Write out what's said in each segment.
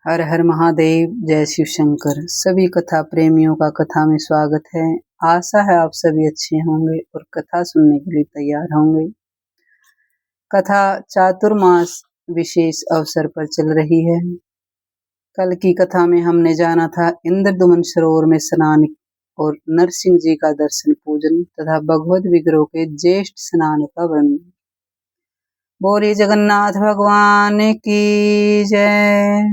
हर हर महादेव, जय शिव शंकर। सभी कथा प्रेमियों का कथा में स्वागत है। आशा है आप सभी अच्छे होंगे और कथा सुनने के लिए तैयार होंगे। कथा चातुर्मास विशेष अवसर पर चल रही है। कल की कथा में हमने जाना था इंद्रदुमन सरोवर में स्नान और नरसिंह जी का दर्शन पूजन तथा भगवत विग्रह के ज्येष्ठ स्नान का वर्णन। बोले जगन्नाथ भगवान की जय।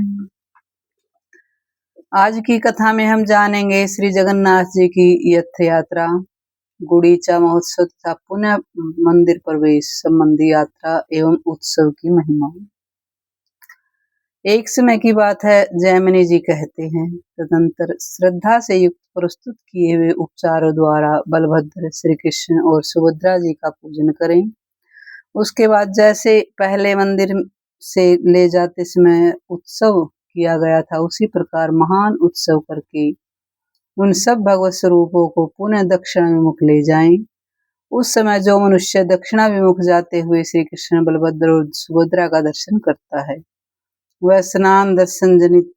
आज की कथा में हम जानेंगे श्री जगन्नाथ जी की यथ यात्रा, गुड़ीचा महोत्सव तथा पुनः मंदिर प्रवेश संबंधी यात्रा एवं उत्सव की महिमा। एक समय की बात है, जैमिनी जी कहते हैं, तदंतर श्रद्धा से युक्त प्रस्तुत किए हुए उपचारों द्वारा बलभद्र, श्री कृष्ण और सुभद्रा जी का पूजन करें। उसके बाद जैसे पहले मंदिर से ले जाते समय उत्सव किया गया था, उसी प्रकार महान उत्सव करके उन सब भगवत स्वरूपों को पुनः दक्षिणाभिमुख ले जाएं। उस समय जो मनुष्य दक्षिणाभिमुख जाते हुए श्री कृष्ण, बलभद्र और सुभद्रा का दर्शन करता है, वह स्नान दर्शन जनित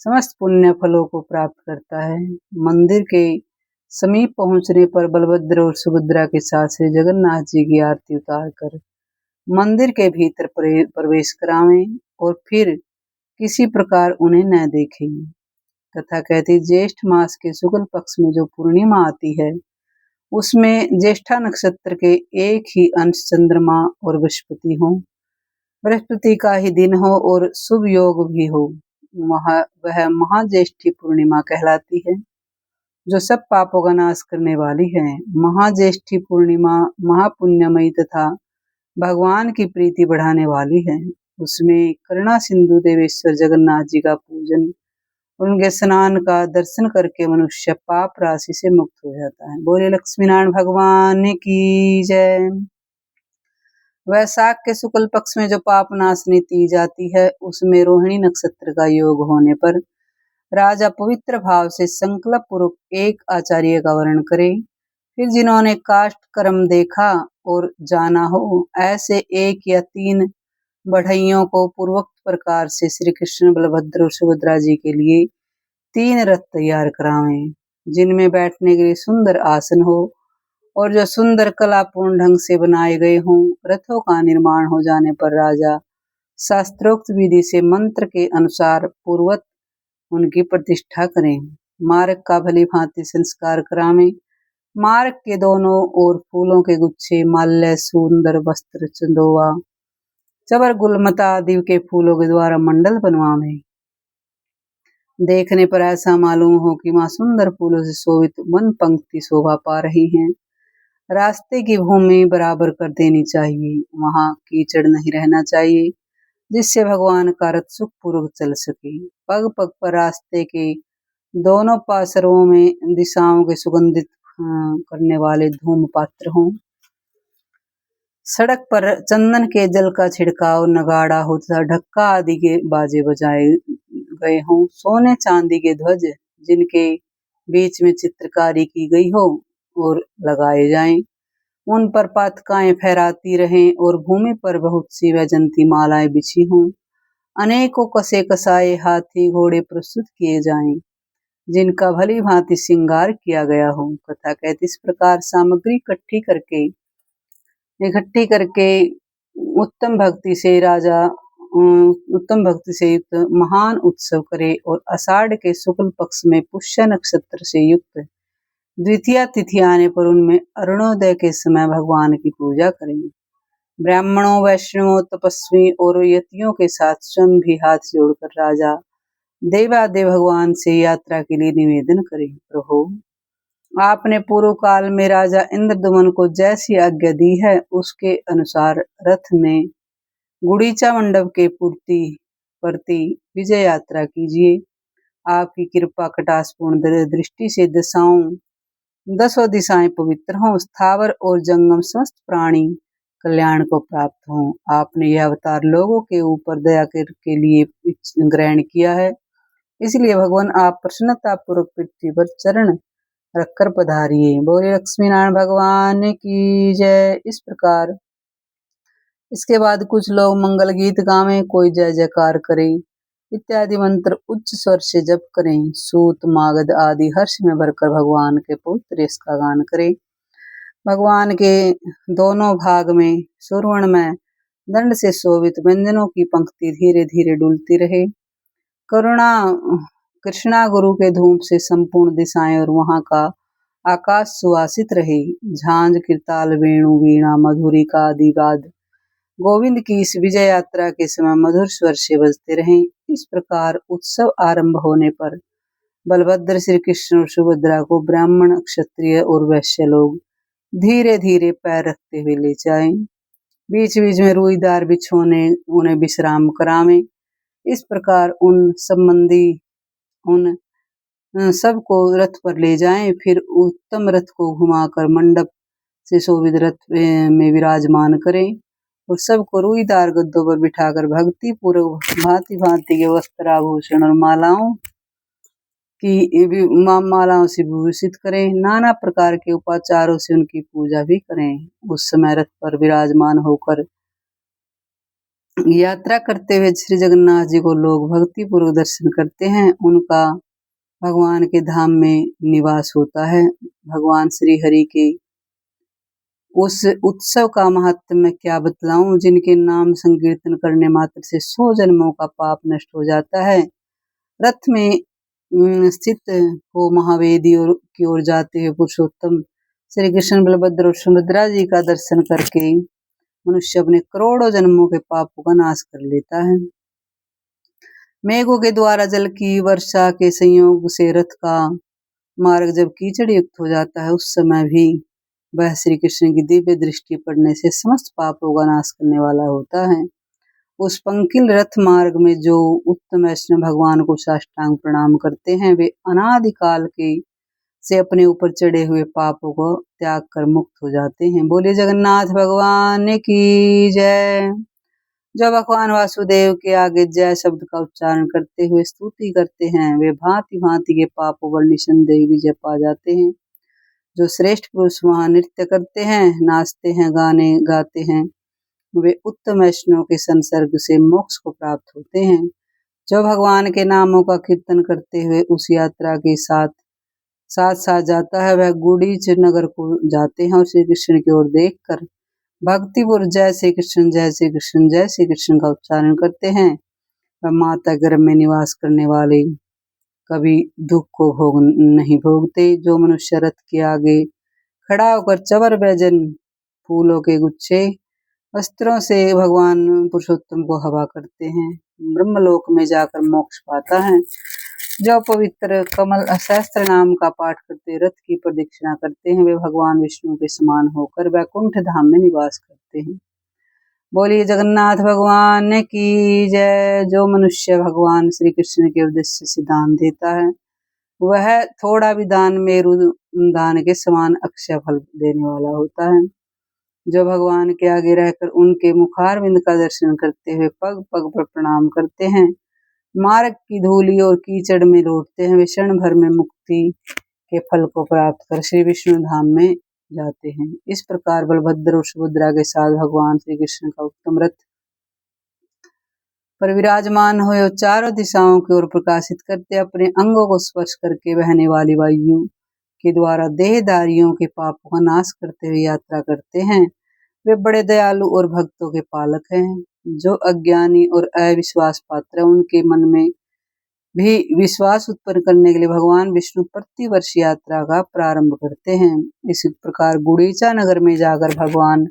समस्त पुण्य फलों को प्राप्त करता है। मंदिर के समीप पहुंचने पर बलभद्र और सुभद्रा के साथ श्री जगन्नाथ जी की आरती उतार कर मंदिर के भीतर प्रवेश करावें और फिर किसी प्रकार उन्हें न देखें। तथा कहती, ज्येष्ठ मास के शुक्ल पक्ष में जो पूर्णिमा आती है, उसमें ज्येष्ठा नक्षत्र के एक ही अंश चंद्रमा और बृहस्पति हो, बृहस्पति का ही दिन हो और शुभ योग भी हो, वह महाज्येष्ठी पूर्णिमा कहलाती है, जो सब पापों का नाश करने वाली है। महाज्येष्ठी पूर्णिमा महापुण्यमयी तथा भगवान की प्रीति बढ़ाने वाली है। उसमें करुणा सिंधु देवेश्वर जगन्नाथ जी का पूजन, उनके स्नान का दर्शन करके मनुष्य पाप राशि से मुक्त हो जाता है। बोले लक्ष्मी नारायण भगवान की जय। वैशाख के शुक्ल पक्ष में जो पाप नाशनी दी जाती है, उसमें रोहिणी नक्षत्र का योग होने पर राजा पवित्र भाव से संकल्प पूर्वक एक आचार्य का वर्ण करे। फिर जिन्होंने काष्ठ कर्म देखा और जाना हो, ऐसे एक या तीन बढ़इयों को पूर्वोक्त प्रकार से श्री कृष्ण, बलभद्र और सुभद्रा जी के लिए 3 रथ तैयार करावें, जिनमें बैठने के लिए सुंदर आसन हो और जो सुंदर कलापूर्ण ढंग से बनाए गए हों। रथों का निर्माण हो जाने पर राजा शास्त्रोक्त विधि से मंत्र के अनुसार पूर्वत उनकी प्रतिष्ठा करें। मार्ग का भली भांति संस्कार करावें। मार्ग के दोनों ओर फूलों के गुच्छे, माल्य, सुंदर वस्त्र, चंदोवा, चबर, गुलमता आदि के फूलों के द्वारा मंडल बनवावें। देखने पर ऐसा मालूम हो कि मां सुंदर फूलों से शोभित वन पंक्ति शोभा पा रही हैं। रास्ते की भूमि बराबर कर देनी चाहिए, वहां कीचड़ नहीं रहना चाहिए, जिससे भगवान का रथ सुखपूर्वक चल सके। पग पग पर रास्ते के दोनों पार्श्वों में दिशाओं के सुगंधित करने वाले धूम पात्र हों। सड़क पर चंदन के जल का छिड़काव, नगाड़ा हो तथा ढक्का आदि के बाजे बजाए गए हों। सोने चांदी के ध्वज जिनके बीच में चित्रकारी की गई हो और लगाए जाएं। उन पर पातकाएं फहराती रहें और भूमि पर बहुत सी वैजंती मालाएं बिछी हों। अनेकों कसे कसाए हाथी घोड़े प्रस्तुत किए जाएं, जिनका भली भांति श्रृंगार किया गया हो। कथा कहती, इस प्रकार सामग्री इकट्ठी करके उत्तम भक्ति से युक्त महान उत्सव करे और आषाढ़ के शुक्ल पक्ष में पुष्य नक्षत्र से युक्त द्वितीय तिथि आने पर उनमें अरुणोदय के समय भगवान की पूजा करेंगे। ब्राह्मणों, वैष्णवों, तपस्वी और यतियों के साथ स्वयं भी हाथ जोड़कर राजा देवादेव भगवान से यात्रा के लिए निवेदन करें। प्रभु, आपने पूर्व काल में राजा इंद्रदुमन को जैसी आज्ञा दी है, उसके अनुसार रथ में गुड़ीचा मंडप के प्रति विजय यात्रा कीजिए। आपकी कृपा कटाक्षपूर्ण दृष्टि से दसों दिशाएं पवित्र हों, स्थावर और जंगम समस्त प्राणी कल्याण को प्राप्त हों। आपने यह अवतार लोगों के ऊपर दया के लिए ग्रहण किया है, इसलिए भगवान आप प्रसन्नता पूर्वक पृथ्वी पर चरण रखकर पधारिए। बोले लक्ष्मी नारायण भगवान की जय। इस प्रकार इसके बाद कुछ लोग मंगल गीत गावें, कोई जय जयकार करे, इत्यादि मंत्र उच्च स्वर से जप करें। सूत मागध आदि हर्ष में भरकर भगवान के पवित्र यश का गान करें। भगवान के दोनों भाग में सुवर्ण में दंड से शोभित व्यंजनों की पंक्ति धीरे धीरे डुलती रहे। करुणा कृष्णा गुरु के धूप से संपूर्ण दिशाएं और वहां का आकाश सुवासित रहे। झांझ कीर्ताल वेणु वीणा मधुरिका आदि वाद्य गोविंद की इस विजय यात्रा के समय मधुर स्वर से बजते रहें। इस प्रकार उत्सव आरंभ होने पर बलभद्र श्री कृष्ण और सुभद्रा को ब्राह्मण क्षत्रिय और वैश्य लोग धीरे धीरे पैर रखते हुए ले जाएं। बीच बीच में रुईदार बिछोने उन्हें विश्राम करावें। इस प्रकार उन संबंधी उन सबको रथ पर ले जाएं। फिर उत्तम रथ को घुमाकर मंडप से शोभित रथ में विराजमान करें और सबको रुईदार गद्दों पर बिठाकर भक्ति पूर्वक भांति भांति के वस्त्र आभूषण और मालाओं से विभूषित करें। नाना प्रकार के उपाचारों से उनकी पूजा भी करें। उस समय रथ पर विराजमान होकर यात्रा करते हुए श्री जगन्नाथ जी को लोग भक्ति पूर्वक दर्शन करते हैं। उनका भगवान के धाम में निवास होता है। भगवान श्री हरि के उस उत्सव का महत्व मैं क्या बतलाऊं, जिनके नाम संकीर्तन करने मात्र से 100 जन्मों का पाप नष्ट हो जाता है। रथ में स्थित हो महावेदी की ओर जाते हुए पुरुषोत्तम श्री कृष्ण बलभद्र और सुभद्रा जी का दर्शन करके मनुष्य अपने करोड़ों जन्मों के पापों का नाश कर लेता है। मेघों के द्वारा जल की वर्षा के संयोग से रथ का मार्ग जब कीचड़ युक्त हो जाता है, उस समय भी वह श्री कृष्ण की दिव्य दृष्टि पड़ने से समस्त पापों का नाश करने वाला होता है। उस पंकिल रथ मार्ग में जो उत्तम वैष्णव भगवान को साष्टांग प्रणाम करते हैं, वे अनादिकाल के से अपने ऊपर चढ़े हुए पापों को त्याग कर मुक्त हो जाते हैं। बोलिए जगन्नाथ भगवान की जय। जो भगवान वासुदेव के आगे जय शब्द का उच्चारण करते हुए स्तुति करते हैं, वे भांति भांति के पापों पर निसंदेह विजय पा जाते हैं। जो श्रेष्ठ पुरुष वहां नृत्य करते हैं, नाचते हैं, गाने गाते हैं, वे उत्तम वैष्णव के संसर्ग से मोक्ष को प्राप्त होते हैं। जो भगवान के नामों का कीर्तन करते हुए उस यात्रा के साथ साथ जाता है, वह गुड़ीच नगर को जाते हैं और श्री कृष्ण की ओर देखकर भक्तिपूर्वक जय श्री कृष्ण जय श्री कृष्ण जय श्री कृष्ण का उच्चारण करते हैं। वह माता गर्भ में निवास करने वाले कभी दुख को नहीं भोगते। जो मनुष्य रथ के आगे खड़ा होकर चवर व्यजन फूलों के गुच्छे वस्त्रों से भगवान पुरुषोत्तम को हवा करते हैं, ब्रह्मलोक में जाकर मोक्ष पाता है। जो पवित्र कमल सहस्त्र नाम का पाठ करते रथ की प्रदक्षिणा करते हैं, वे भगवान विष्णु के समान होकर वैकुंठ धाम में निवास करते हैं। बोलिए जगन्नाथ भगवान की जय। जो मनुष्य भगवान श्री कृष्ण के उद्देश्य से दान देता है, वह थोड़ा भी दान मेरु दान के समान अक्षय फल देने वाला होता है। जो भगवान के आगे रहकर उनके मुखारविंद का दर्शन करते हुए पग पग पर प्रणाम करते हैं, मार्ग की धूलि और कीचड़ में लौटते हैं, वे क्षण भर में मुक्ति के फल को प्राप्त कर श्री विष्णु धाम में जाते हैं। इस प्रकार बलभद्र और सुभद्रा के साथ भगवान श्री कृष्ण का उत्तम रथ पर विराजमान हुए चारों दिशाओं की ओर प्रकाशित करते अपने अंगों को स्पर्श करके बहने वाली वायु के द्वारा देहधारियों के पापों का नाश करते हुए यात्रा करते हैं। वे बड़े दयालु और भक्तों के पालक हैं। जो अज्ञानी और अविश्वास पात्र है, उनके मन में भी विश्वास उत्पन्न करने के लिए भगवान विष्णु प्रतिवर्ष यात्रा का प्रारंभ करते हैं। इसी प्रकार गुड़ीचा नगर में जाकर भगवान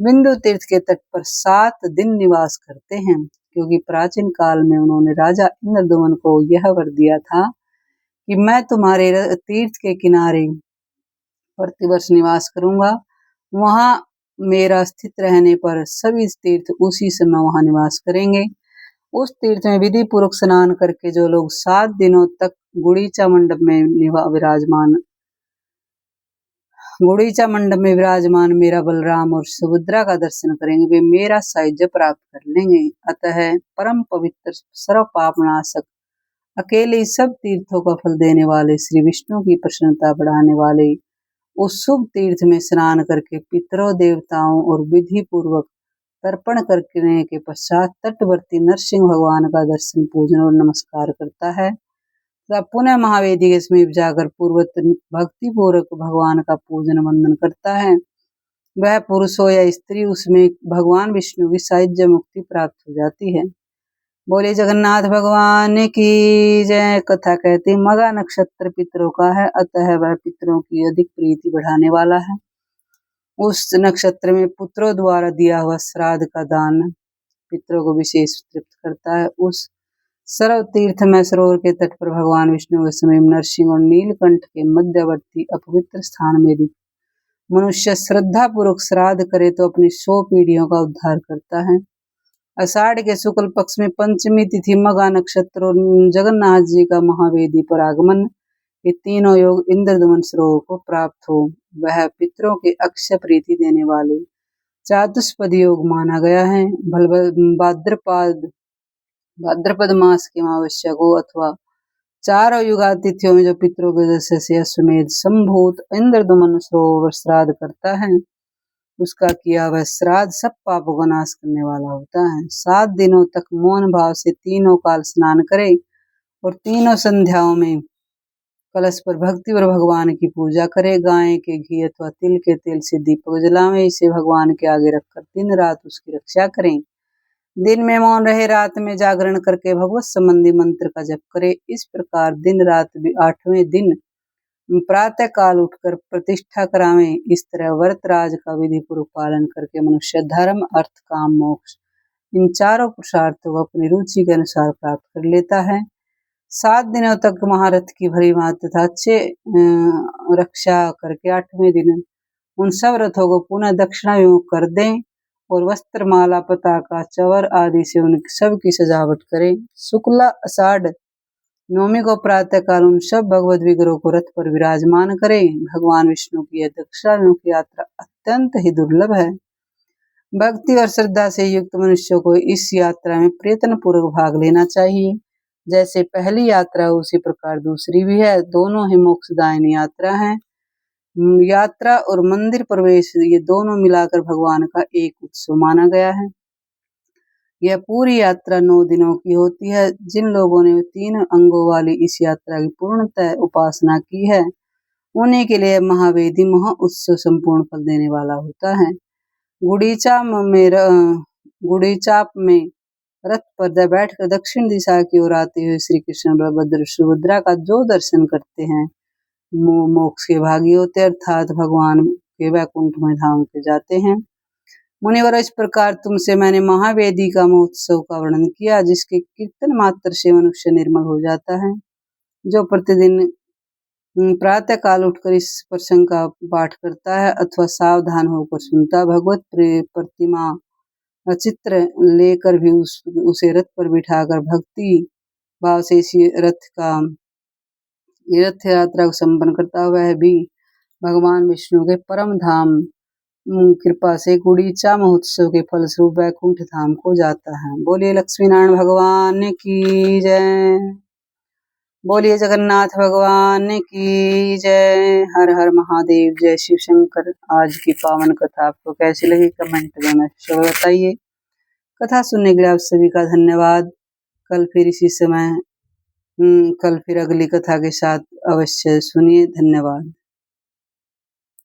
बिंदु तीर्थ के तट पर 7 दिन निवास करते हैं, क्योंकि प्राचीन काल में उन्होंने राजा इंद्रदुम्न को यह वर दिया था कि मैं तुम्हारे तीर्थ के किनारे प्रतिवर्ष निवास करूंगा। वहां मेरा स्थित रहने पर सभी तीर्थ उसी समय वहां निवास करेंगे। उस तीर्थ में विधि पूर्वक स्नान करके जो लोग 7 दिनों तक गुड़ीचा मंडप में विराजमान मेरा बलराम और सुभद्रा का दर्शन करेंगे, वे मेरा सायुज्य प्राप्त कर लेंगे। अतः परम पवित्र सर्व पापनाशक अकेले सब तीर्थों का फल देने वाले श्री विष्णु की प्रसन्नता बढ़ाने वाले उस शुभ तीर्थ में स्नान करके पितरों देवताओं और विधि पूर्वक तर्पण करने के पश्चात तटवर्ती नरसिंह भगवान का दर्शन, पूजन और नमस्कार करता है तथा पुनः महावेदी के समीप जाकर पूर्वत भक्ति पूर्वक भगवान का पूजन वंदन करता है। वह पुरुष हो या स्त्री, उसमें भगवान विष्णु की सायुज्य मुक्ति प्राप्त हो जाती है। बोले जगन्नाथ भगवान की जय। कथा कहती मगा नक्षत्र पितरों का है, अतः वह पितरों की अधिक प्रीति बढ़ाने वाला है। उस नक्षत्र में पुत्रों द्वारा दिया हुआ श्राद्ध का दान पितरों को विशेष तृप्त करता है। उस सरव तीर्थ में सरोवर के तट पर भगवान विष्णु के समीप नरसिंह और नीलकंठ के मध्यवर्ती अपवित्र स्थान में यदि मनुष्य श्रद्धा पूर्वक श्राद्ध करे तो अपनी 100 पीढ़ियों का उद्धार करता है। आषाढ़ के शुक्ल पक्ष में पंचमी तिथि मगा नक्षत्र और जगन्नाथ जी का महावेदी पर आगमन, ये तीनों योग इंद्रदमन सरोवर को प्राप्त हो, वह पितरों के अक्षय प्रीति देने वाले चातुष्पद योग माना गया है। भाद्रपद मास की अमावस्या को अथवा चारों युगातिथियों में जो पितरों के दशा से अश्वमेध संभूत इंद्रदमन सरोवर श्राद्ध करता है, उसका किया वह श्राद्ध सब पापों का नाश करने वाला होता है। 7 दिनों तक मौन भाव से तीनों काल स्नान करे और तीनों संध्याओं में कलश पर भक्ति और भगवान की पूजा करे। गाय के घी अथवा तिल के तेल से दीपक जलावे, इसे भगवान के आगे रखकर दिन रात उसकी रक्षा करें। दिन में मौन रहे, रात में जागरण करके भगवत संबंधी मंत्र का जप करे। इस प्रकार दिन रात 8वें दिन प्रातः काल उठकर प्रतिष्ठा करावें। इस तरह व्रत राज का विधि पूर्वक पालन करके मनुष्य धर्म, अर्थ, काम, मोक्ष इन चारों पुरुषार्थों को अपनी रुचि के अनुसार प्राप्त कर लेता है। 7 दिनों तक महारथ की भरी मात तथा अच्छे रक्षा करके 8वें दिन उन सब रथों को पुनः दक्षिणाभिमुख कर दें और वस्त्र, माला, पताका, चवर आदि से उन सबकी सजावट करें। शुक्ला आषाढ़ नवमी को प्रातः काल उन सब भगवत विग्रहों को रथ पर विराजमान करें। भगवान विष्णु की यह दक्षिणाभिमुख यात्रा अत्यंत ही दुर्लभ है। भक्ति और श्रद्धा से युक्त मनुष्यों को इस यात्रा में प्रयत्न पूर्वक भाग लेना चाहिए। जैसे पहली यात्रा उसी प्रकार दूसरी भी है, दोनों ही मोक्षदायिनी यात्रा है। यात्रा और मंदिर प्रवेश ये दोनों मिलाकर भगवान का एक उत्सव माना गया है। यह पूरी यात्रा 9 दिनों की होती है। जिन लोगों ने 3 अंगों वाली इस यात्रा की पूर्णतः उपासना की है, उन्हीं के लिए महावेदी महा उत्सव संपूर्ण फल देने वाला होता है। गुड़ीचाप में रथ पर बैठकर दक्षिण दिशा की ओर आते हुए श्री कृष्ण, बलभद्र, सुभद्रा का जो दर्शन करते हैं मोक्ष के भागी होते, अर्थात भगवान के वैकुंठमय धाम के जाते हैं। मुनिवर, इस प्रकार तुमसे मैंने महावेदी का महोत्सव का वर्णन किया, जिसके कीर्तन मात्र से मनुष्य निर्मल हो जाता है। जो प्रतिदिन प्रातः काल उठकर इस प्रसंग का पाठ करता है अथवा सावधान होकर सुनता, भगवत प्रतिमा चित्र लेकर भी उसे रथ पर बिठाकर भक्ति भाव से इसी रथ यात्रा को संपन्न करता हुआ है भी भगवान विष्णु के परम धाम कृपा से गुड़ीचा महोत्सव के फलस्वरूप वैकुंठ धाम को जाता है। बोलिए लक्ष्मी नारायण भगवान की जय। बोलिए जगन्नाथ भगवान की जय। हर हर महादेव, जय शिव शंकर। आज की पावन कथा आपको कैसी लगी कमेंट में अवश्य बताइए। कथा सुनने के लिए आप सभी का धन्यवाद। कल फिर इसी समय कल फिर अगली कथा के साथ अवश्य सुनिए। धन्यवाद।